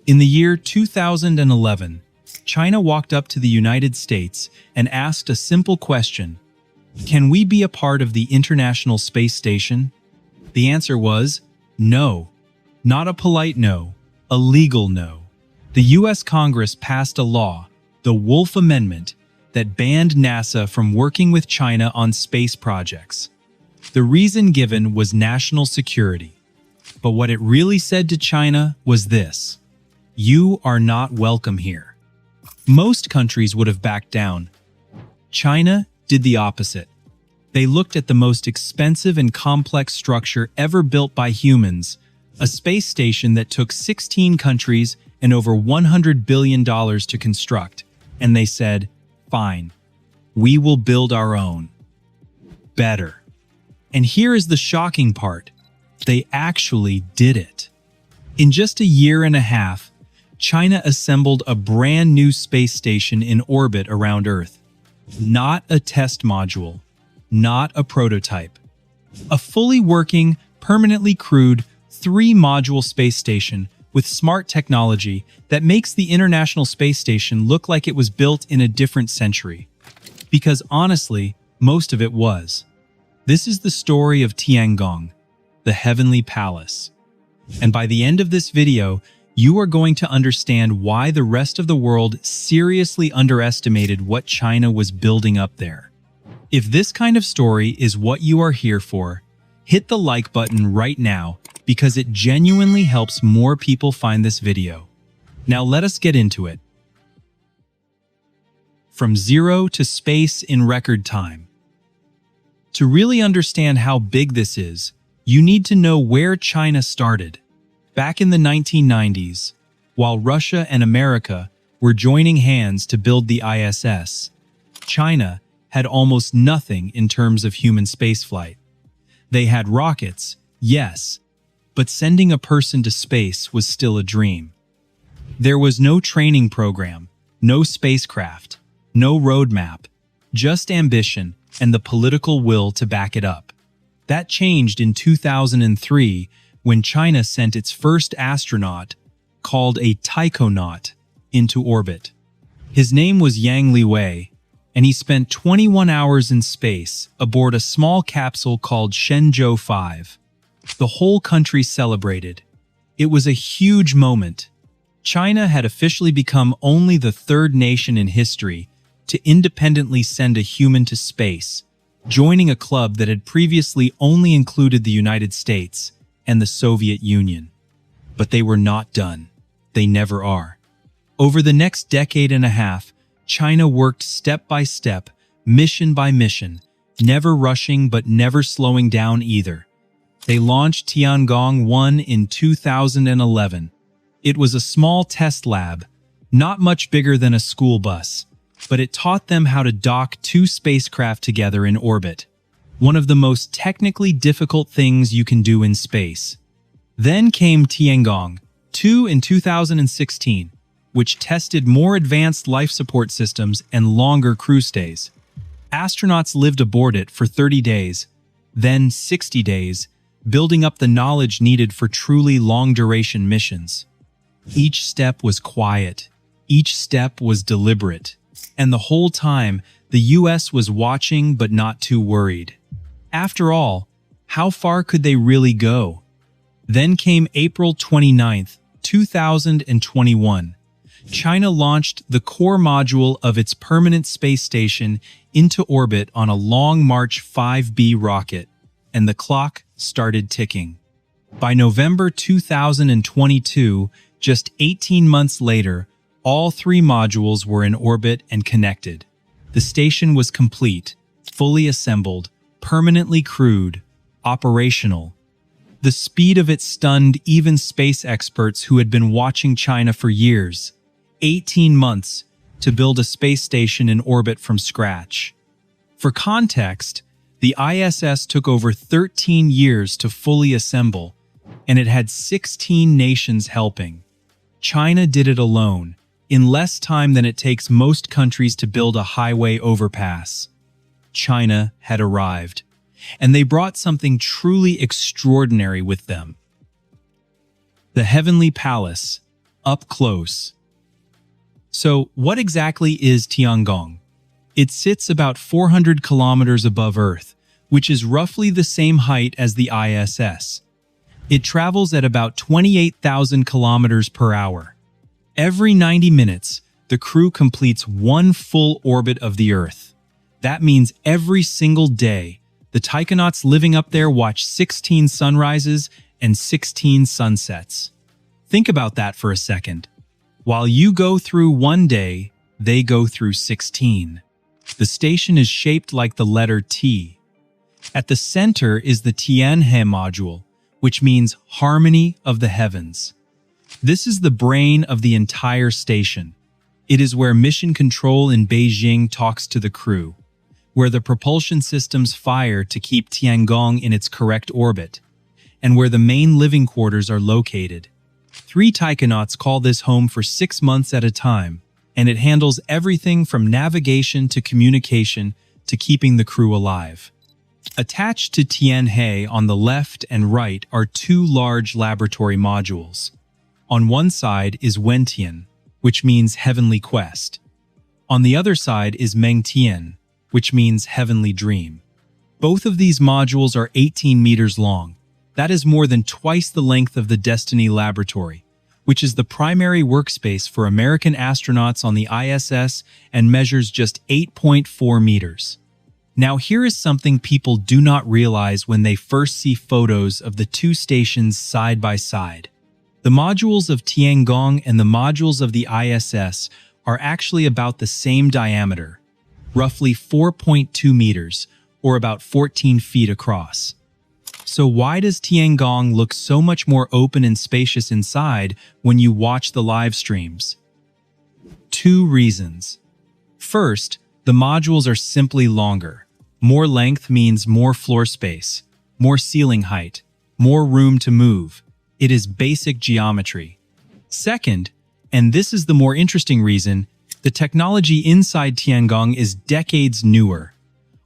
In the year 2011, China walked up to the United States and asked a simple question: can we be a part of the International Space Station? The answer was no. Not a polite no, a legal no. The US Congress passed a law, the Wolf Amendment, that banned NASA from working with China on space projects. The reason given was national security. But what it really said to China was this: you are not welcome here. Most countries would have backed down. China did the opposite. They looked at the most expensive and complex structure ever built by humans, a space station that took 16 countries and over $100 billion to construct, and they said, fine, we will build our own. Better. And here is the shocking part: they actually did it. In just a year and a half, China assembled a brand new space station in orbit around Earth. Not a test module, not a prototype. A fully working, permanently crewed, 3-module space station with smart technology that makes the International Space Station look like it was built in a different century. Because honestly, most of it was. This is the story of Tiangong, the Heavenly Palace. And by the end of this video, you are going to understand why the rest of the world seriously underestimated what China was building up there. If this kind of story is what you are here for, hit the like button right now because it genuinely helps more people find this video. Now let us get into it. From zero to space in record time. To really understand how big this is, you need to know where China started. Back in the 1990s, while Russia and America were joining hands to build the ISS, China had almost nothing in terms of human spaceflight. They had rockets, yes, but sending a person to space was still a dream. There was no training program, no spacecraft, no roadmap, just ambition and the political will to back it up. That changed in 2003 when China sent its first astronaut, called a taikonaut, into orbit. His name was Yang Liwei, and he spent 21 hours in space aboard a small capsule called Shenzhou 5. The whole country celebrated. It was a huge moment. China had officially become only the third nation in history to independently send a human to space, joining a club that had previously only included the United States and the Soviet Union. But they were not done. They never are. Over the next decade and a half, China worked step by step, mission by mission, never rushing but never slowing down either. They launched Tiangong 1 in 2011. It was a small test lab, not much bigger than a school bus, but it taught them how to dock 2 spacecraft together in orbit. One of the most technically difficult things you can do in space. Then came Tiangong 2 in 2016, which tested more advanced life support systems and longer crew stays. Astronauts lived aboard it for 30 days, then 60 days, building up the knowledge needed for truly long-duration missions. Each step was quiet. Each step was deliberate. And the whole time, the US was watching but not too worried. After all, how far could they really go? Then came April 29th, 2021. China launched the core module of its permanent space station into orbit on a Long March 5B rocket, and the clock started ticking. By November 2022, just 18 months later, all 3 modules were in orbit and connected. The station was complete, fully assembled, permanently crewed, operational. The speed of it stunned even space experts who had been watching China for years. 18 months to build a space station in orbit from scratch. For context, the ISS took over 13 years to fully assemble, and it had 16 nations helping. China did it alone, in less time than it takes most countries to build a highway overpass. China had arrived, and they brought something truly extraordinary with them. The Heavenly Palace, up close. So, what exactly is Tiangong? It sits about 400 kilometers above Earth, which is roughly the same height as the ISS. It travels at about 28,000 kilometers per hour. Every 90 minutes, the crew completes one full orbit of the Earth. That means every single day, the taikonauts living up there watch 16 sunrises and 16 sunsets. Think about that for a second. While you go through one day, they go through 16. The station is shaped like the letter T. At the center is the Tianhe module, which means harmony of the heavens. This is the brain of the entire station. It is where mission control in Beijing talks to the crew, where the propulsion systems fire to keep Tiangong in its correct orbit, and where the main living quarters are located. 3 taikonauts call this home for 6 months at a time, and it handles everything from navigation to communication to keeping the crew alive. Attached to Tianhe on the left and right are 2 large laboratory modules. On one side is Wentian, which means heavenly quest. On the other side is Mengtian, which means heavenly dream. Both of these modules are 18 meters long. That is more than twice the length of the Destiny Laboratory, which is the primary workspace for American astronauts on the ISS and measures just 8.4 meters. Now here is something people do not realize when they first see photos of the 2 stations side by side. The modules of Tiangong and the modules of the ISS are actually about the same diameter, roughly 4.2 meters, or about 14 feet across. So why does Tiangong look so much more open and spacious inside when you watch the live streams? 2 reasons. First, the modules are simply longer. More length means more floor space, more ceiling height, more room to move. It is basic geometry. Second, and this is the more interesting reason, the technology inside Tiangong is decades newer.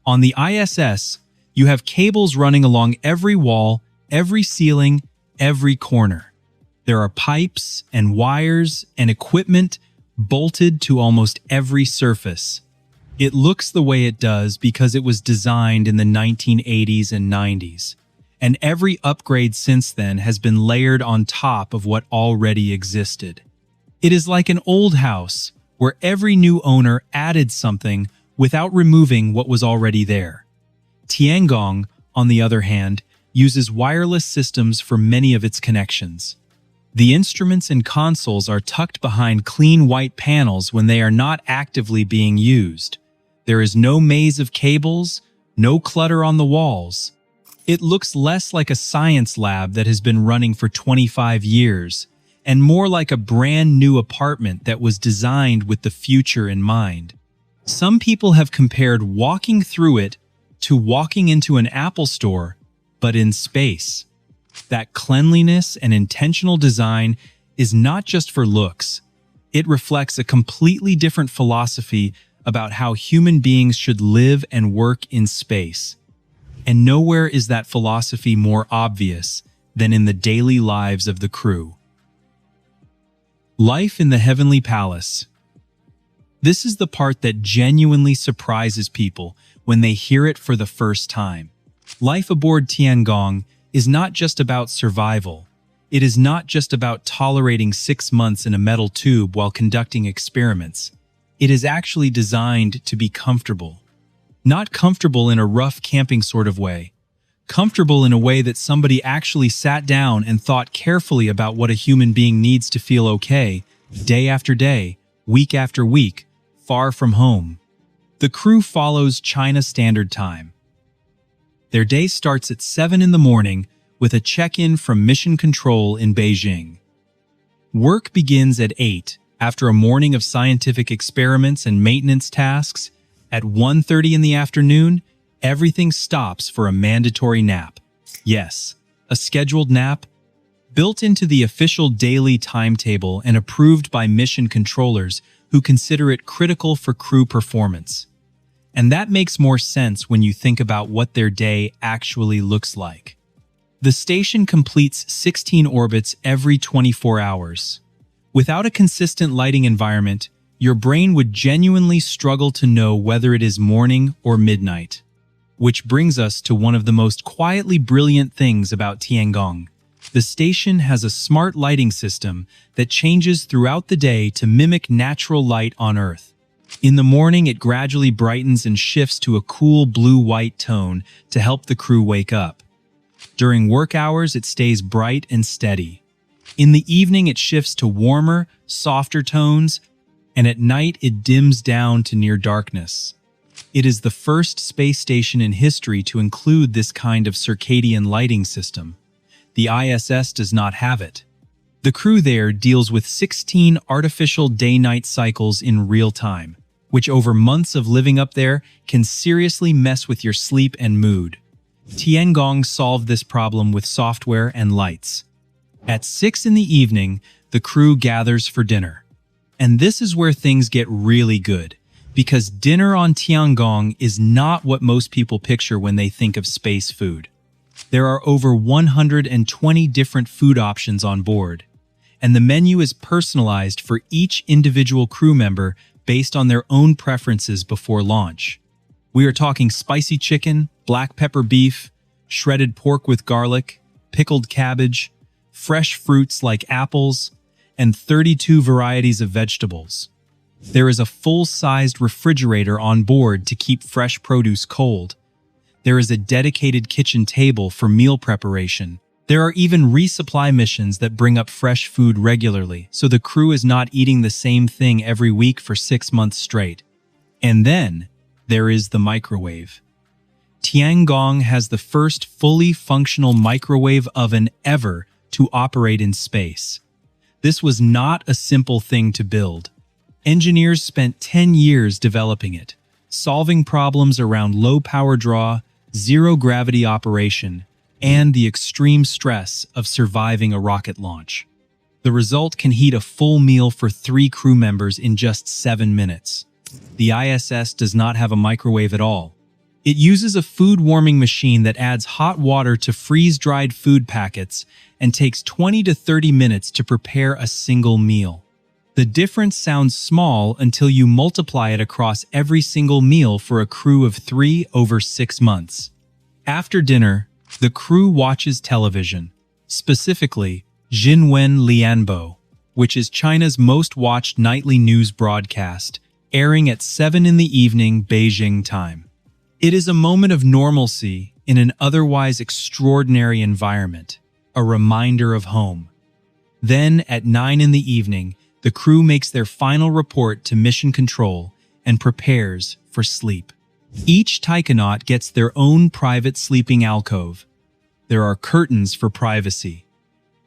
On the ISS, you have cables running along every wall, every ceiling, every corner. There are pipes and wires and equipment bolted to almost every surface. It looks the way it does because it was designed in the 1980s and 90s, and every upgrade since then has been layered on top of what already existed. It is like an old house where every new owner added something without removing what was already there. Tiangong, on the other hand, uses wireless systems for many of its connections. The instruments and consoles are tucked behind clean white panels when they are not actively being used. There is no maze of cables, no clutter on the walls. It looks less like a science lab that has been running for 25 years, and more like a brand new apartment that was designed with the future in mind. Some people have compared walking through it to walking into an Apple store, but in space. That cleanliness and intentional design is not just for looks. It reflects a completely different philosophy about how human beings should live and work in space. And nowhere is that philosophy more obvious than in the daily lives of the crew. Life in the Heavenly Palace. This is the part that genuinely surprises people when they hear it for the first time. Life aboard Tiangong is not just about survival. It is not just about tolerating 6 months in a metal tube while conducting experiments. It is actually designed to be comfortable. Not comfortable in a rough camping sort of way. Comfortable in a way that somebody actually sat down and thought carefully about what a human being needs to feel okay, day after day, week after week, far from home. The crew follows China Standard Time. Their day starts at 7 in the morning with a check-in from Mission Control in Beijing. Work begins at 8 after a morning of scientific experiments and maintenance tasks. At 1:30 in the afternoon, everything stops for a mandatory nap. Yes, a scheduled nap, built into the official daily timetable and approved by mission controllers who consider it critical for crew performance. And that makes more sense when you think about what their day actually looks like. The station completes 16 orbits every 24 hours. Without a consistent lighting environment, your brain would genuinely struggle to know whether it is morning or midnight. Which brings us to one of the most quietly brilliant things about Tiangong. The station has a smart lighting system that changes throughout the day to mimic natural light on Earth. In the morning, it gradually brightens and shifts to a cool blue-white tone to help the crew wake up. During work hours, it stays bright and steady. In the evening, it shifts to warmer, softer tones, and at night, it dims down to near darkness. It is the first space station in history to include this kind of circadian lighting system. The ISS does not have it. The crew there deals with 16 artificial day-night cycles in real time, which over months of living up there can seriously mess with your sleep and mood. Tiangong solved this problem with software and lights. At 6 in the evening, the crew gathers for dinner. And this is where things get really good, because dinner on Tiangong is not what most people picture when they think of space food. There are over 120 different food options on board, and the menu is personalized for each individual crew member based on their own preferences before launch. We are talking spicy chicken, black pepper beef, shredded pork with garlic, pickled cabbage, fresh fruits like apples, and 32 varieties of vegetables. There is a full-sized refrigerator on board to keep fresh produce cold. There is a dedicated kitchen table for meal preparation. There are even resupply missions that bring up fresh food regularly, so the crew is not eating the same thing every week for 6 months straight. And then, there is the microwave. Tiangong has the first fully functional microwave oven ever to operate in space. This was not a simple thing to build. Engineers spent 10 years developing it, solving problems around low power draw, zero-gravity operation, and the extreme stress of surviving a rocket launch. The result can heat a full meal for 3 crew members in just 7 minutes. The ISS does not have a microwave at all. It uses a food warming machine that adds hot water to freeze-dried food packets and takes 20 to 30 minutes to prepare a single meal. The difference sounds small until you multiply it across every single meal for a crew of 3 over 6 months. After dinner, the crew watches television, specifically Xinwen Lianbo, which is China's most watched nightly news broadcast, airing at 7 in the evening Beijing time. It is a moment of normalcy in an otherwise extraordinary environment, a reminder of home. Then, at 9 in the evening, the crew makes their final report to Mission Control and prepares for sleep. Each taikonaut gets their own private sleeping alcove. There are curtains for privacy.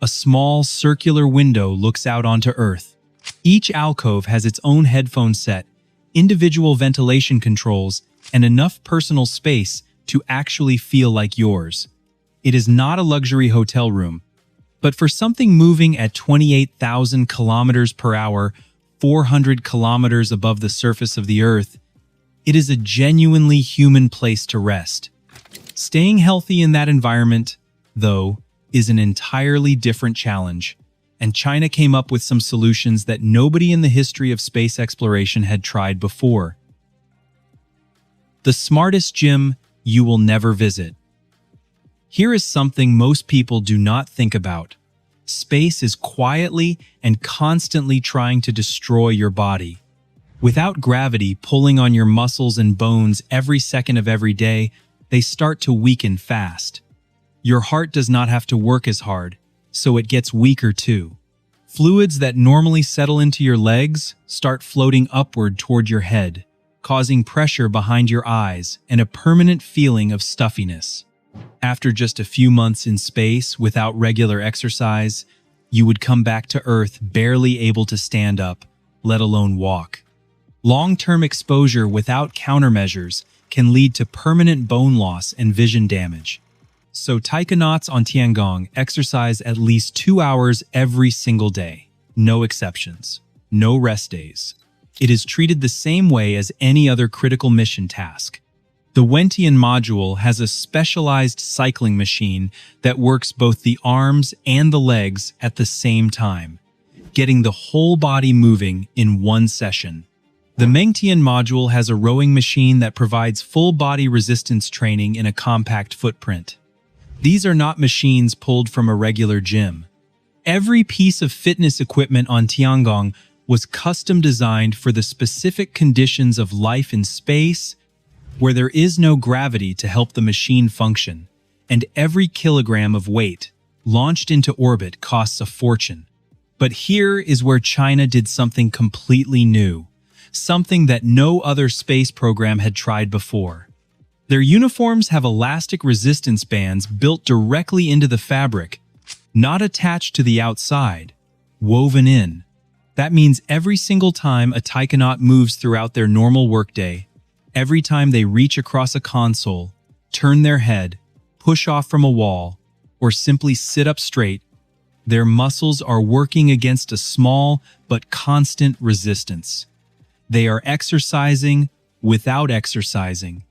A small circular window looks out onto Earth. Each alcove has its own headphone set, individual ventilation controls, and enough personal space to actually feel like yours. It is not a luxury hotel room, but for something moving at 28,000 kilometers per hour, 400 kilometers above the surface of the Earth, it is a genuinely human place to rest. Staying healthy in that environment, though, is an entirely different challenge, and China came up with some solutions that nobody in the history of space exploration had tried before. The smartest gym you will never visit. Here is something most people do not think about. Space is quietly and constantly trying to destroy your body. Without gravity pulling on your muscles and bones every second of every day, they start to weaken fast. Your heart does not have to work as hard, so it gets weaker too. Fluids that normally settle into your legs start floating upward toward your head, causing pressure behind your eyes and a permanent feeling of stuffiness. After just a few months in space without regular exercise, you would come back to Earth barely able to stand up, let alone walk. Long-term exposure without countermeasures can lead to permanent bone loss and vision damage. So taikonauts on Tiangong exercise at least 2 hours every single day. No exceptions. No rest days. It is treated the same way as any other critical mission task. The Wentian module has a specialized cycling machine that works both the arms and the legs at the same time. getting the whole body moving in one session. The Mengtian module has a rowing machine that provides full body resistance training in a compact footprint. These are not machines pulled from a regular gym. Every piece of fitness equipment on Tiangong was custom designed for the specific conditions of life in space, where there is no gravity to help the machine function, and every kilogram of weight launched into orbit costs a fortune. But here is where China did something completely new, something that no other space program had tried before. Their uniforms have elastic resistance bands built directly into the fabric, not attached to the outside, woven in. That means every single time a taikonaut moves throughout their normal workday, every time they reach across a console, turn their head, push off from a wall, or simply sit up straight, their muscles are working against a small but constant resistance. They are exercising without exercising,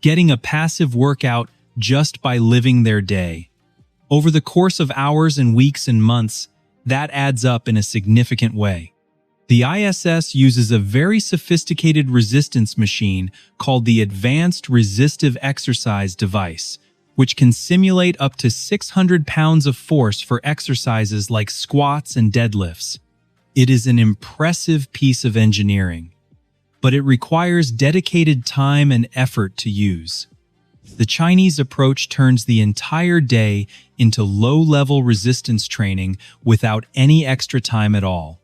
getting a passive workout just by living their day. Over the course of hours and weeks and months, that adds up in a significant way. The ISS uses a very sophisticated resistance machine called the Advanced Resistive Exercise Device, which can simulate up to 600 pounds of force for exercises like squats and deadlifts. It is an impressive piece of engineering, but it requires dedicated time and effort to use. The Chinese approach turns the entire day into low-level resistance training without any extra time at all.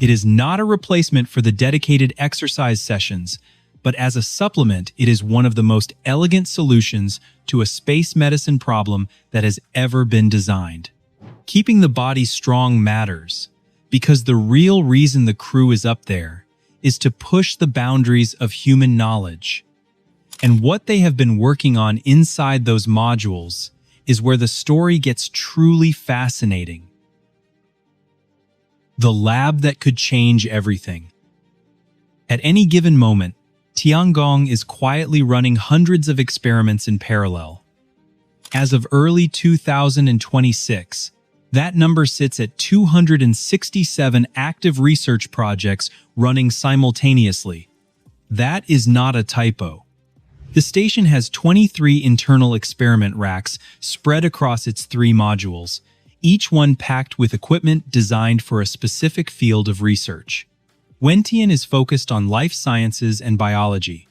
It is not a replacement for the dedicated exercise sessions, but as a supplement, it is one of the most elegant solutions to a space medicine problem that has ever been designed. Keeping the body strong matters, because the real reason the crew is up there is to push the boundaries of human knowledge. And what they have been working on inside those modules is where the story gets truly fascinating. The lab that could change everything. At any given moment, Tiangong is quietly running hundreds of experiments in parallel. As of early 2026, that number sits at 267 active research projects running simultaneously. That is not a typo. The station has 23 internal experiment racks spread across its 3 modules, each one packed with equipment designed for a specific field of research. Wentian is focused on life sciences and biology.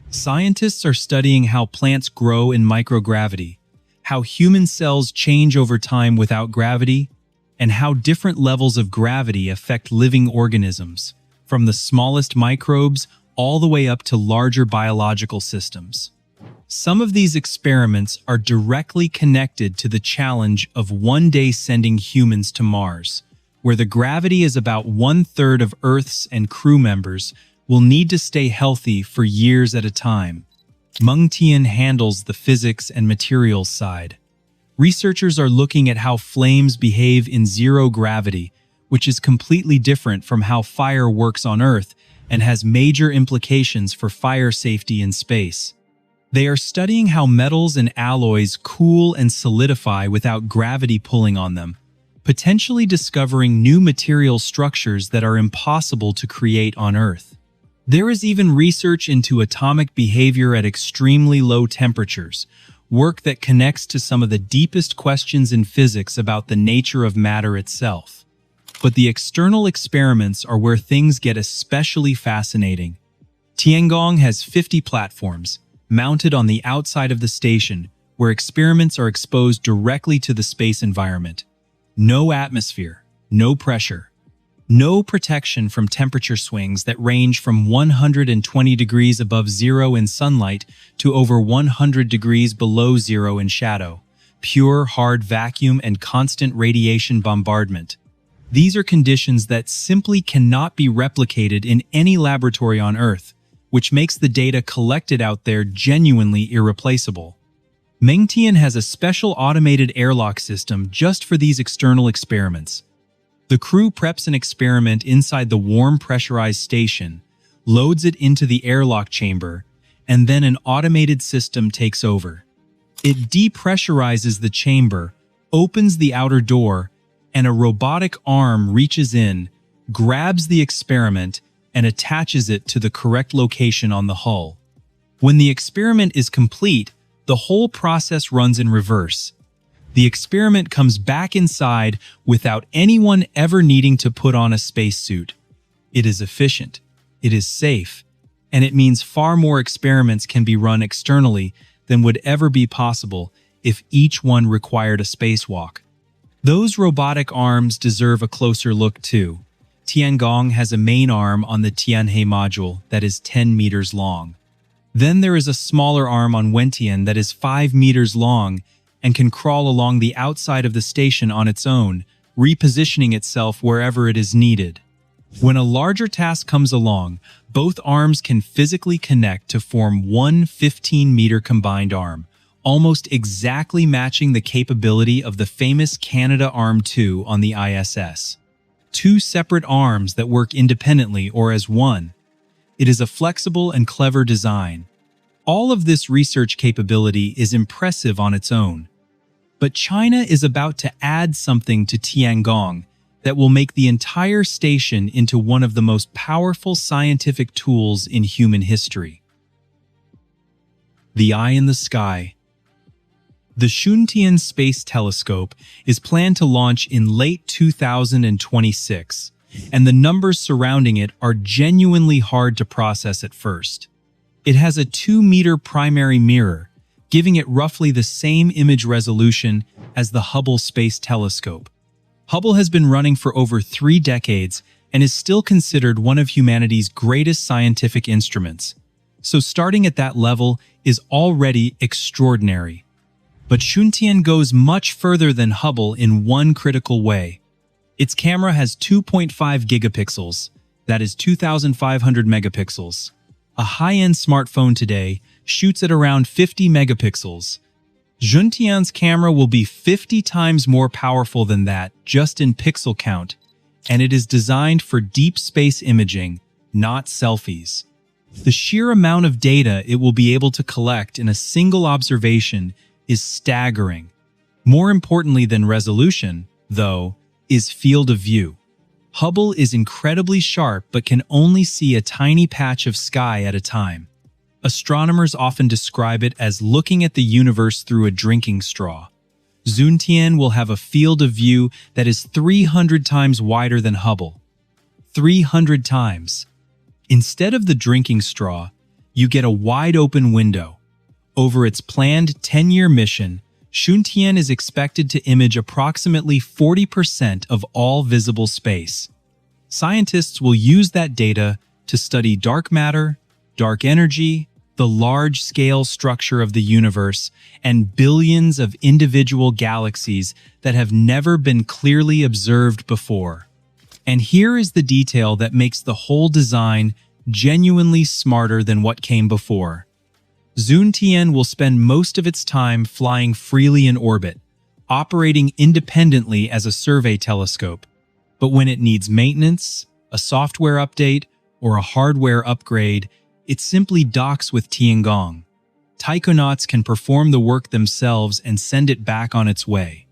Scientists are studying how plants grow in microgravity, how human cells change over time without gravity, and how different levels of gravity affect living organisms, from the smallest microbes all the way up to larger biological systems. Some of these experiments are directly connected to the challenge of one day sending humans to Mars, where the gravity is about 1/3 of Earth's, and crew members will need to stay healthy for years at a time. Mengtian handles the physics and materials side. Researchers are looking at how flames behave in zero gravity, which is completely different from how fire works on Earth and has major implications for fire safety in space. They are studying how metals and alloys cool and solidify without gravity pulling on them, potentially discovering new material structures that are impossible to create on Earth. There is even research into atomic behavior at extremely low temperatures, work that connects to some of the deepest questions in physics about the nature of matter itself. But the external experiments are where things get especially fascinating. Tiangong has 50 platforms, mounted on the outside of the station, where experiments are exposed directly to the space environment. No atmosphere, no pressure, no protection from temperature swings that range from 120 degrees above zero in sunlight to over 100 degrees below zero in shadow. Pure, hard vacuum and constant radiation bombardment. These are conditions that simply cannot be replicated in any laboratory on Earth, which makes the data collected out there genuinely irreplaceable. Mengtian has a special automated airlock system just for these external experiments. The crew preps an experiment inside the warm pressurized station, loads it into the airlock chamber, and then an automated system takes over. It depressurizes the chamber, opens the outer door, and a robotic arm reaches in, grabs the experiment, and attaches it to the correct location on the hull. When the experiment is complete, the whole process runs in reverse. The experiment comes back inside without anyone ever needing to put on a spacesuit. It is efficient, it is safe, and it means far more experiments can be run externally than would ever be possible if each one required a spacewalk. Those robotic arms deserve a closer look too. Tiangong has a main arm on the Tianhe module that is 10 meters long. Then there is a smaller arm on Wentian that is 5 meters long and can crawl along the outside of the station on its own, repositioning itself wherever it is needed. When a larger task comes along, both arms can physically connect to form one 15-meter combined arm, almost exactly matching the capability of the famous Canada Arm 2 on the ISS. Two separate arms that work independently or as one. It is a flexible and clever design. All of this research capability is impressive on its own. But China is about to add something to Tiangong that will make the entire station into one of the most powerful scientific tools in human history. The eye in the sky. The Shuntian Space Telescope is planned to launch in late 2026, and the numbers surrounding it are genuinely hard to process at first. It has a 2-meter primary mirror, giving it roughly the same image resolution as the Hubble Space Telescope. Hubble has been running for over 3 decades and is still considered one of humanity's greatest scientific instruments. So starting at that level is already extraordinary. But Shuntian goes much further than Hubble in one critical way. Its camera has 2.5 gigapixels, that is 2,500 megapixels. A high-end smartphone today shoots at around 50 megapixels. Shuntian's camera will be 50 times more powerful than that just in pixel count, and it is designed for deep space imaging, not selfies. The sheer amount of data it will be able to collect in a single observation is staggering. More importantly than resolution, though, is field of view. Hubble is incredibly sharp but can only see a tiny patch of sky at a time. Astronomers often describe it as looking at the universe through a drinking straw. Shuntian will have a field of view that is 300 times wider than Hubble. 300 times. Instead of the drinking straw, you get a wide-open window. Over its planned 10-year mission, Shuntian is expected to image approximately 40% of all visible space. Scientists will use that data to study dark matter, dark energy, the large-scale structure of the universe, and billions of individual galaxies that have never been clearly observed before. And here is the detail that makes the whole design genuinely smarter than what came before. Shuntian will spend most of its time flying freely in orbit, operating independently as a survey telescope. But when it needs maintenance, a software update, or a hardware upgrade, it simply docks with Tiangong. Taikonauts can perform the work themselves and send it back on its way.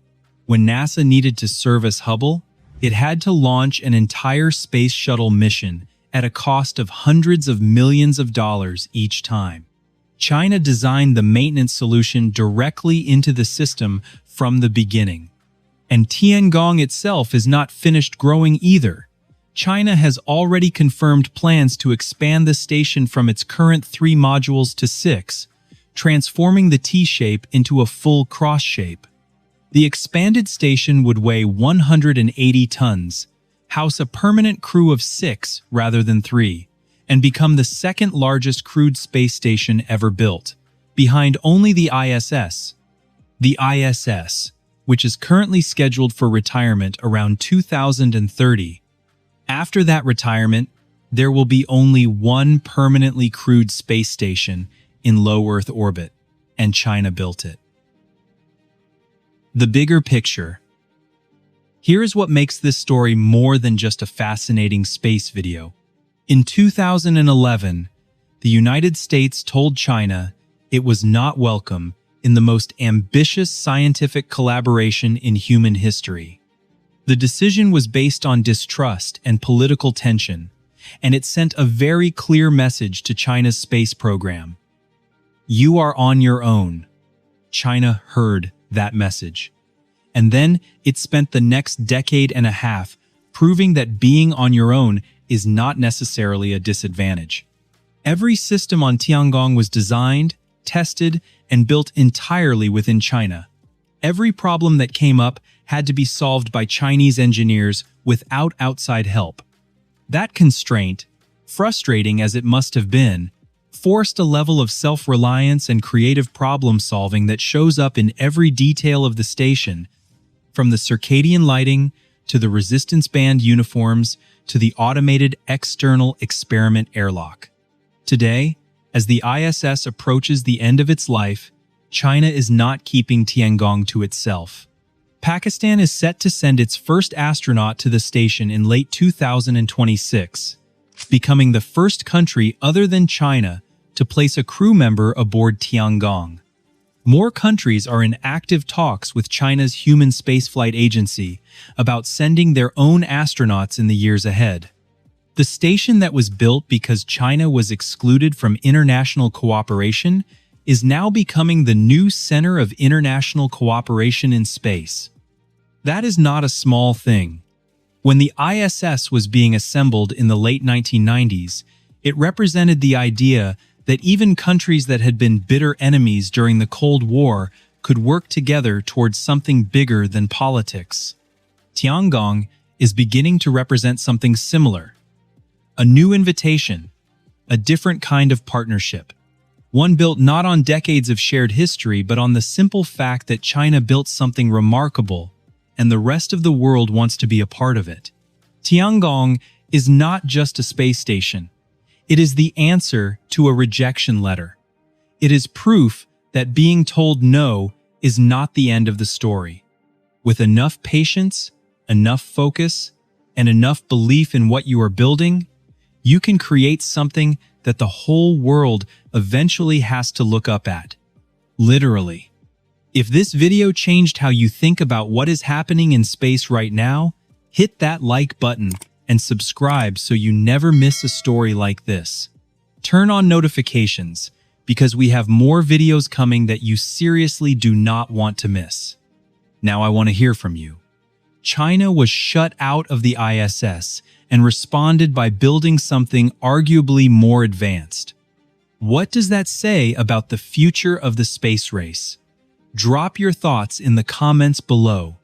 When NASA needed to service Hubble, it had to launch an entire space shuttle mission at a cost of hundreds of millions of dollars each time. China designed the maintenance solution directly into the system from the beginning. And Tiangong itself is not finished growing either. China has already confirmed plans to expand the station from its current 3 modules to 6, transforming the T-shape into a full cross shape. The expanded station would weigh 180 tons, house a permanent crew of 6 rather than 3, and become the second largest crewed space station ever built, behind only the ISS. The ISS, which is currently scheduled for retirement around 2030. After that retirement, there will be only one permanently crewed space station in low Earth orbit, and China built it. The bigger picture. Here is what makes this story more than just a fascinating space video. In 2011, the United States told China it was not welcome in the most ambitious scientific collaboration in human history. The decision was based on distrust and political tension, and it sent a very clear message to China's space program. You are on your own. China heard that message. And then it spent the next decade and a half proving that being on your own is not necessarily a disadvantage. Every system on Tiangong was designed, tested, and built entirely within China. Every problem that came up had to be solved by Chinese engineers without outside help. That constraint, frustrating as it must have been, forced a level of self-reliance and creative problem-solving that shows up in every detail of the station, from the circadian lighting to the resistance band uniforms to the automated external experiment airlock. Today, as the ISS approaches the end of its life, China is not keeping Tiangong to itself. Pakistan is set to send its first astronaut to the station in late 2026, becoming the first country other than China to place a crew member aboard Tiangong. More countries are in active talks with China's Human Spaceflight Agency about sending their own astronauts in the years ahead. The station that was built because China was excluded from international cooperation is now becoming the new center of international cooperation in space. That is not a small thing. When the ISS was being assembled in the late 1990s, it represented the idea that even countries that had been bitter enemies during the Cold War could work together towards something bigger than politics. Tiangong is beginning to represent something similar. A new invitation, a different kind of partnership. One built not on decades of shared history, but on the simple fact that China built something remarkable, and the rest of the world wants to be a part of it. Tiangong is not just a space station. It is the answer to a rejection letter. It is proof that being told no is not the end of the story. With enough patience, enough focus, and enough belief in what you are building, you can create something that the whole world eventually has to look up at. Literally. If this video changed how you think about what is happening in space right now, hit that like button and subscribe so you never miss a story like this. Turn on notifications because we have more videos coming that you seriously do not want to miss. Now I want to hear from you. China was shut out of the ISS and responded by building something arguably more advanced. What does that say about the future of the space race? Drop your thoughts in the comments below.